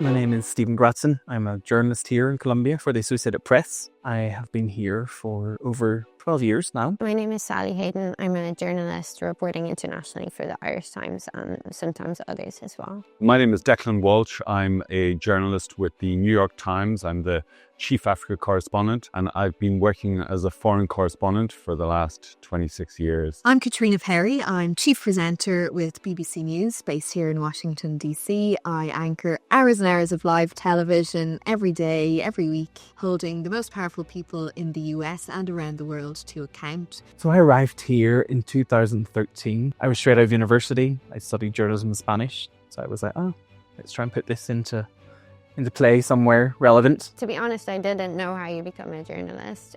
My name is Stephen Gratson. I'm a journalist here in Colombia for the Associated Press. I have been here for over 12 years now. My name is Sally Hayden. I'm a journalist reporting internationally for the Irish Times and sometimes others as well. My name is Declan Walsh. I'm a journalist with the New York Times. I'm the Chief Africa Correspondent, and I've been working as a foreign correspondent for the last 26 years. I'm Katrina Perry. I'm Chief Presenter with BBC News, based here in Washington, DC. I anchor hours and hours of live television every day, every week, holding the most powerful people in the US and around the world to account. So I arrived here in 2013. I was straight out of university. I studied journalism and Spanish. So I was like, let's try and put this into play somewhere relevant. To be honest, I didn't know how you become a journalist,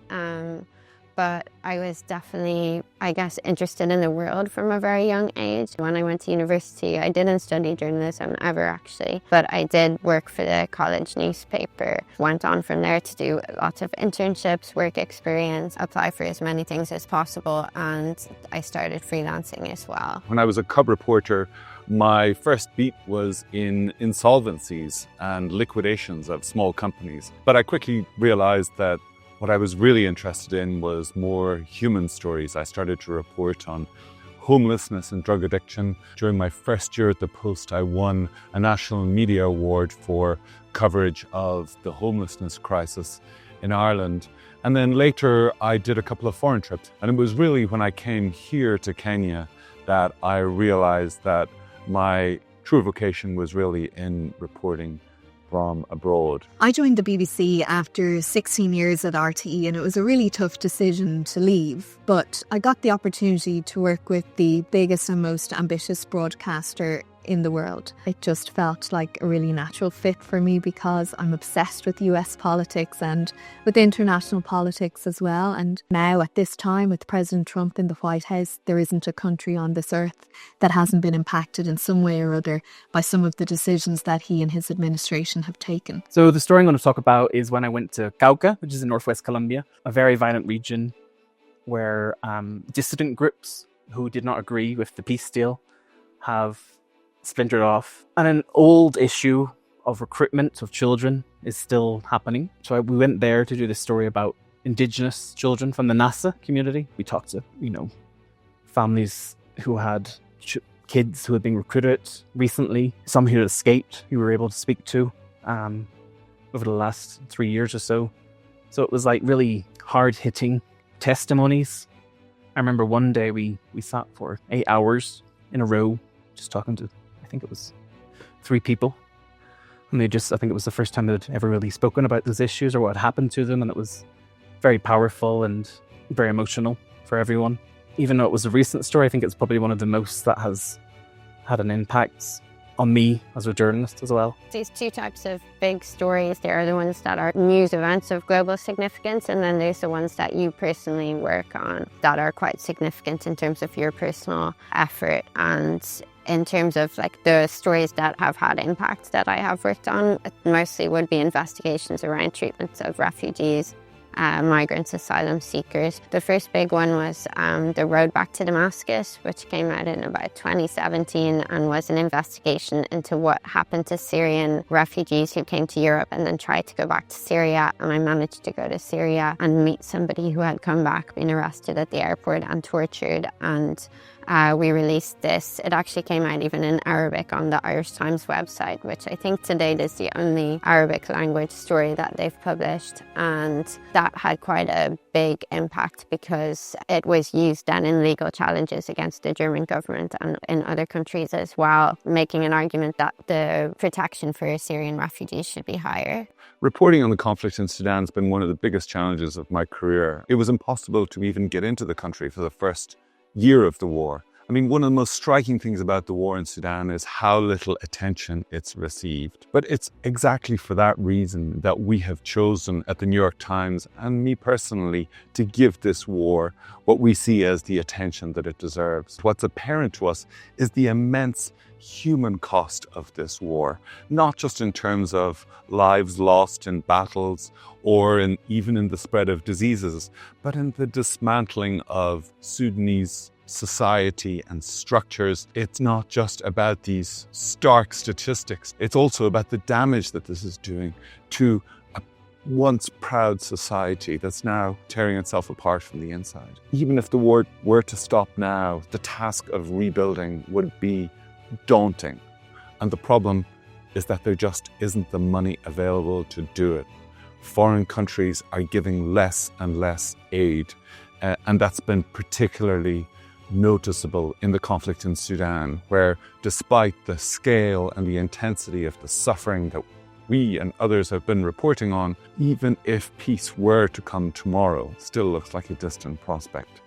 but I was definitely, interested in the world from a very young age. When I went to university, I didn't study journalism ever actually, but I did work for the college newspaper. Went on from there to do lots of internships, work experience, apply for as many things as possible, and I started freelancing as well. When I was a cub reporter, my first beat was in insolvencies and liquidations of small companies. But I quickly realized that what I was really interested in was more human stories. I started to report on homelessness and drug addiction. During my first year at the Post, I won a National Media Award for coverage of the homelessness crisis in Ireland. And then later I did a couple of foreign trips. And it was really when I came here to Kenya that I realized that my true vocation was really in reporting from abroad. I joined the BBC after 16 years at RTE, and it was a really tough decision to leave. But I got the opportunity to work with the biggest and most ambitious broadcaster in the world. It just felt like a really natural fit for me because I'm obsessed with US politics and with international politics as well. And now at this time with President Trump in the White House, there isn't a country on this earth that hasn't been impacted in some way or other by some of the decisions that he and his administration have taken. So the story I'm going to talk about is when I went to Cauca, which is in northwest Colombia, a very violent region where dissident groups who did not agree with the peace deal have splintered off. And an old issue of recruitment of children is still happening. So we went there to do this story about indigenous children from the NASA community. We talked to, families who had kids who had been recruited recently, some who had escaped, who we were able to speak to over the last 3 years or so. So it was like really hard-hitting testimonies. I remember one day we sat for 8 hours in a row just talking to, I think it was 3 people. And I think it was the first time they'd ever really spoken about those issues or what had happened to them. And it was very powerful and very emotional for everyone. Even though it was a recent story, I think it's probably one of the most that has had an impact on me as a journalist as well. These two types of big stories, there are the ones that are news events of global significance, and then there's the ones that you personally work on that are quite significant in terms of your personal effort. And in terms of the stories that have had impact that I have worked on, it mostly would be investigations around treatment of refugees, migrants, asylum seekers. The first big one was The Road Back to Damascus, which came out in about 2017 and was an investigation into what happened to Syrian refugees who came to Europe and then tried to go back to Syria. And I managed to go to Syria and meet somebody who had come back, been arrested at the airport and tortured. And we released this. It actually came out even in Arabic on the Irish Times website, which I think to date is the only Arabic language story that they've published. And that had quite a big impact because it was used then in legal challenges against the German government and in other countries as well, making an argument that the protection for Syrian refugees should be higher. Reporting on the conflict in Sudan has been one of the biggest challenges of my career. It was impossible to even get into the country for the first year of the war. I mean, one of the most striking things about the war in Sudan is how little attention it's received. But it's exactly for that reason that we have chosen at the New York Times, and me personally, to give this war what we see as the attention that it deserves. What's apparent to us is the immense human cost of this war, not just in terms of lives lost in battles or even in the spread of diseases, but in the dismantling of Sudanese society and structures. It's not just about these stark statistics. It's also about the damage that this is doing to a once proud society that's now tearing itself apart from the inside. Even if the war were to stop now, the task of rebuilding would be daunting. And the problem is that there just isn't the money available to do it. Foreign countries are giving less and less aid, and that's been particularly noticeable in the conflict in Sudan, where despite the scale and the intensity of the suffering that we and others have been reporting on, even if peace were to come tomorrow, still looks like a distant prospect.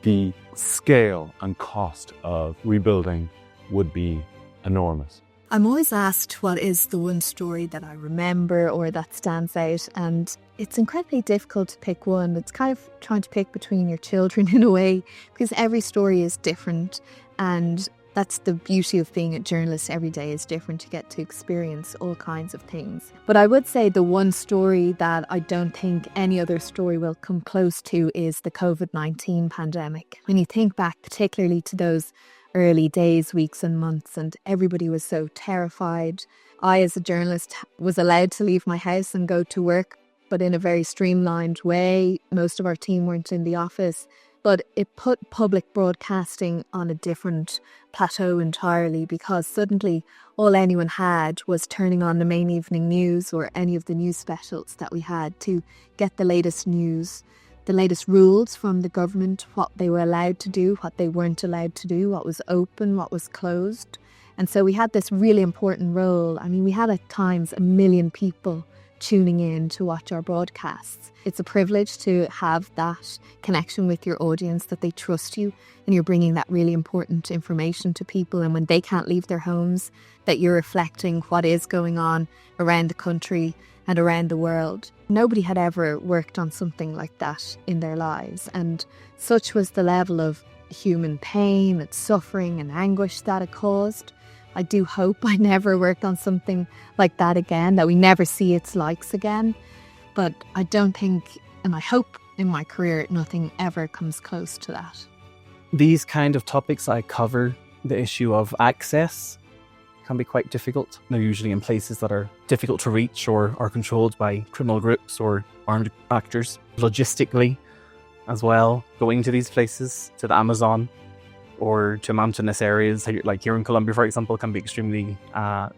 The scale and cost of rebuilding would be enormous. I'm always asked what is the one story that I remember or that stands out, and it's incredibly difficult to pick one. It's kind of trying to pick between your children in a way, because every story is different, and that's the beauty of being a journalist. Every day is different. You get to experience all kinds of things. But I would say the one story that I don't think any other story will come close to is the COVID-19 pandemic. When you think back particularly to those early days, weeks and months, and everybody was so terrified. I, as a journalist, was allowed to leave my house and go to work, but in a very streamlined way. Most of our team weren't in the office, but it put public broadcasting on a different plateau entirely, because suddenly all anyone had was turning on the main evening news or any of the news specials that we had to get the latest news, the latest rules from the government, what they were allowed to do, what they weren't allowed to do, what was open, what was closed. And so we had this really important role. I mean, we had at times 1 million people tuning in to watch our broadcasts. It's a privilege to have that connection with your audience, that they trust you and you're bringing that really important information to people. And when they can't leave their homes, that you're reflecting what is going on around the country and around the world. Nobody had ever worked on something like that in their lives, and such was the level of human pain and suffering and anguish that it caused. I do hope I never worked on something like that again, that we never see its likes again. But I don't think, and I hope in my career, nothing ever comes close to that. These kind of topics I cover, the issue of access, can be quite difficult. They're usually in places that are difficult to reach or are controlled by criminal groups or armed actors. Logistically as well, going to these places, to the Amazon or to mountainous areas, like here in Colombia, for example, can be extremely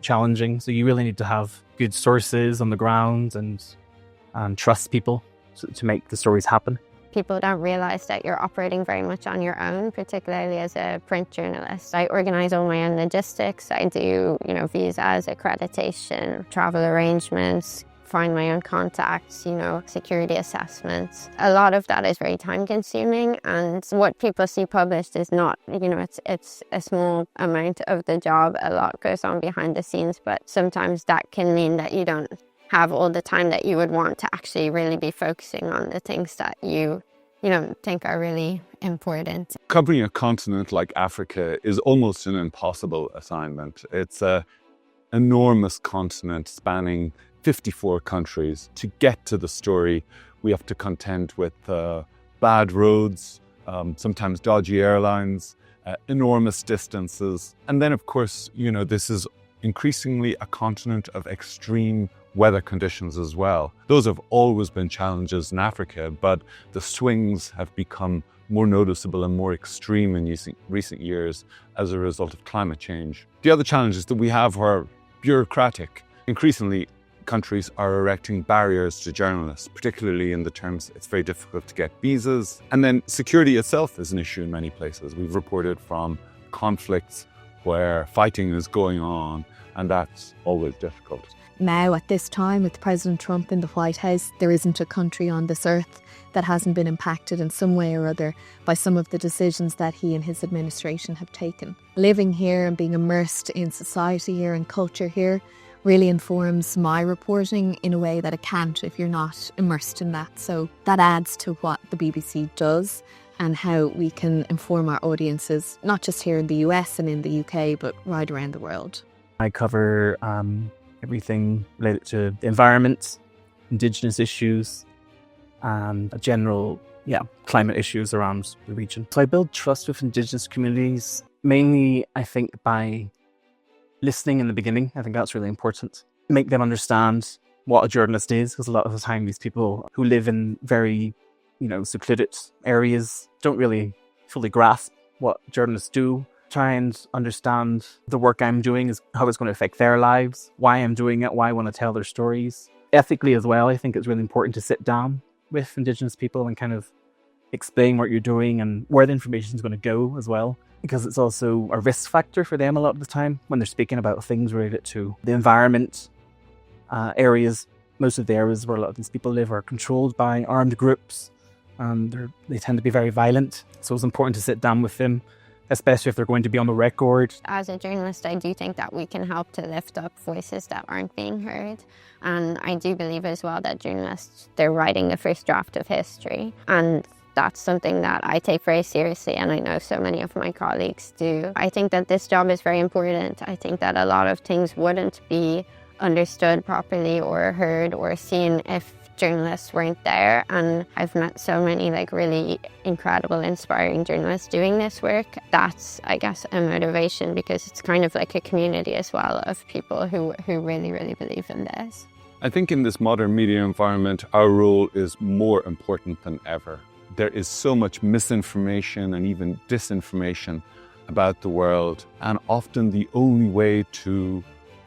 challenging. So you really need to have good sources on the ground and trust people to make the stories happen. People don't realise that you're operating very much on your own, particularly as a print journalist. I organise all my own logistics. I do, visas, accreditation, travel arrangements, find my own contacts, security assessments. A lot of that is very time consuming, and what people see published is not, it's a small amount of the job. A lot goes on behind the scenes, but sometimes that can mean that you don't have all the time that you would want to actually really be focusing on the things that you think are really important. Covering a continent like Africa is almost an impossible assignment. It's an enormous continent spanning 54 countries. To get to the story, we have to contend with bad roads, sometimes dodgy airlines, enormous distances. And then, of course, this is increasingly a continent of extreme weather conditions as well. Those have always been challenges in Africa, but the swings have become more noticeable and more extreme in recent years as a result of climate change. The other challenges that we have are bureaucratic. Increasingly, countries are erecting barriers to journalists, particularly in the terms it's very difficult to get visas. And then security itself is an issue in many places. We've reported from conflicts where fighting is going on, and that's always difficult. Now, at this time, with President Trump in the White House, there isn't a country on this earth that hasn't been impacted in some way or other by some of the decisions that he and his administration have taken. Living here and being immersed in society here and culture here really informs my reporting in a way that it can't if you're not immersed in that. So that adds to what the BBC does and how we can inform our audiences, not just here in the US and in the UK, but right around the world. I cover everything related to the environment, Indigenous issues, and a general, climate issues around the region. So I build trust with Indigenous communities, mainly, I think, by listening in the beginning. I think that's really important. Make them understand what a journalist is, because a lot of the time these people who live in very, secluded areas don't really fully grasp what journalists do. Try and understand the work I'm doing is how it's going to affect their lives, why I'm doing it, why I want to tell their stories. Ethically as well, I think it's really important to sit down with Indigenous people and kind of explain what you're doing and where the information is going to go as well, because it's also a risk factor for them a lot of the time when they're speaking about things related to the environment. Areas, most of the areas where a lot of these people live are controlled by armed groups, and they tend to be very violent. So it's important to sit down with them, especially if they're going to be on the record. As a journalist, I do think that we can help to lift up voices that aren't being heard. And I do believe as well that journalists, they're writing the first draft of history. And that's something that I take very seriously, and I know so many of my colleagues do. I think that this job is very important. I think that a lot of things wouldn't be understood properly or heard or seen if journalists weren't there, and I've met so many really incredible, inspiring journalists doing this work. That's, I guess, a motivation, because it's kind of like a community as well of people who really, really believe in this. I think in this modern media environment, our role is more important than ever. There is so much misinformation and even disinformation about the world, and often the only way to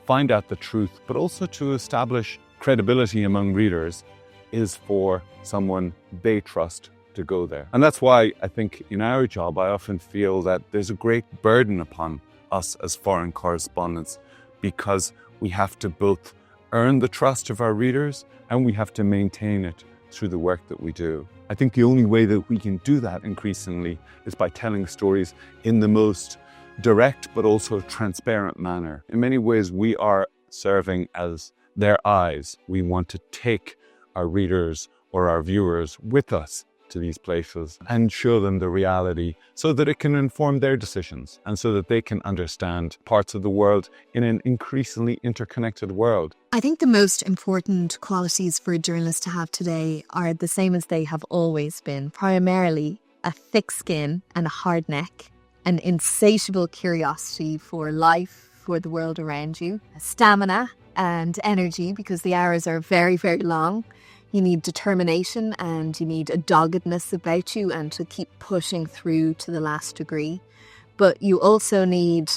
find out the truth, but also to establish credibility among readers, is for someone they trust to go there. And that's why I think in our job, I often feel that there's a great burden upon us as foreign correspondents, because we have to both earn the trust of our readers and we have to maintain it through the work that we do. I think the only way that we can do that increasingly is by telling stories in the most direct but also transparent manner. In many ways, we are serving as their eyes. We want to take our readers or our viewers with us to these places and show them the reality so that it can inform their decisions and so that they can understand parts of the world in an increasingly interconnected world. I think the most important qualities for a journalist to have today are the same as they have always been. Primarily a thick skin and a hard neck, an insatiable curiosity for life, for the world around you, stamina and energy, because the hours are very, very long. You need determination and you need a doggedness about you and to keep pushing through to the last degree. But you also need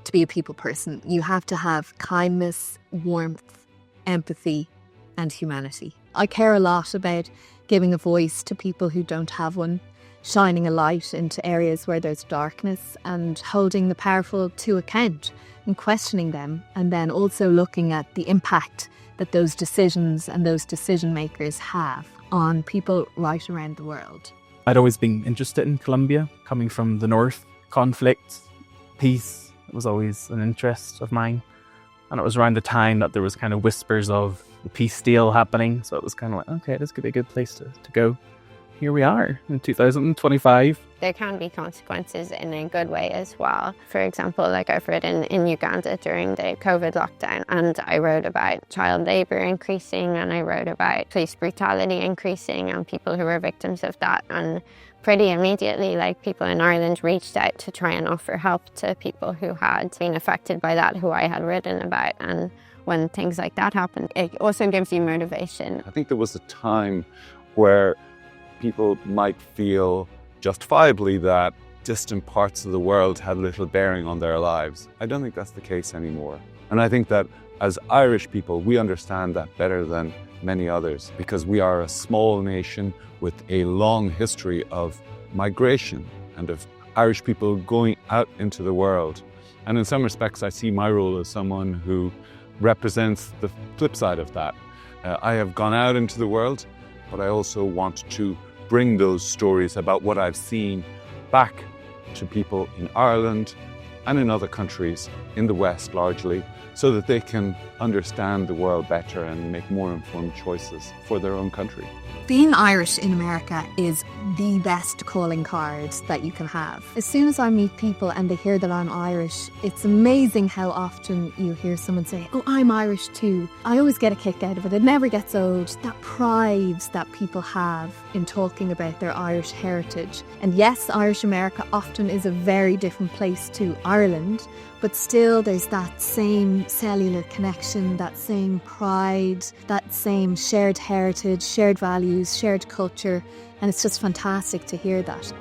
to be a people person. You have to have kindness, warmth, empathy and humanity. I care a lot about giving a voice to people who don't have one, shining a light into areas where there's darkness and holding the powerful to account and questioning them, and then also looking at the impact that those decisions and those decision makers have on people right around the world. I'd always been interested in Colombia, coming from the north. Conflict, peace was always an interest of mine. And it was around the time that there was kind of whispers of the peace deal happening. So it was kind of like, okay, this could be a good place to go. Here we are in 2025. There can be consequences in a good way as well. For example, I've written in Uganda during the COVID lockdown, and I wrote about child labour increasing, and I wrote about police brutality increasing and people who were victims of that. And pretty immediately, people in Ireland reached out to try and offer help to people who had been affected by that, who I had written about. And when things like that happen, it also gives you motivation. I think there was a time where people might feel justifiably that distant parts of the world had little bearing on their lives. I don't think that's the case anymore. And I think that as Irish people, we understand that better than many others, because we are a small nation with a long history of migration and of Irish people going out into the world. And in some respects, I see my role as someone who represents the flip side of that. I have gone out into the world, but I also want to bring those stories about what I've seen back to people in Ireland and in other countries, in the West largely, so that they can understand the world better and make more informed choices for their own country. Being Irish in America is the best calling card that you can have. As soon as I meet people and they hear that I'm Irish, it's amazing how often you hear someone say, "Oh, I'm Irish too." I always get a kick out of it. It never gets old. That pride that people have in talking about their Irish heritage. And yes, Irish America often is a very different place to Ireland, but still there's that same cellular connection, that same pride, that same shared heritage, shared values, shared culture, and it's just fantastic to hear that.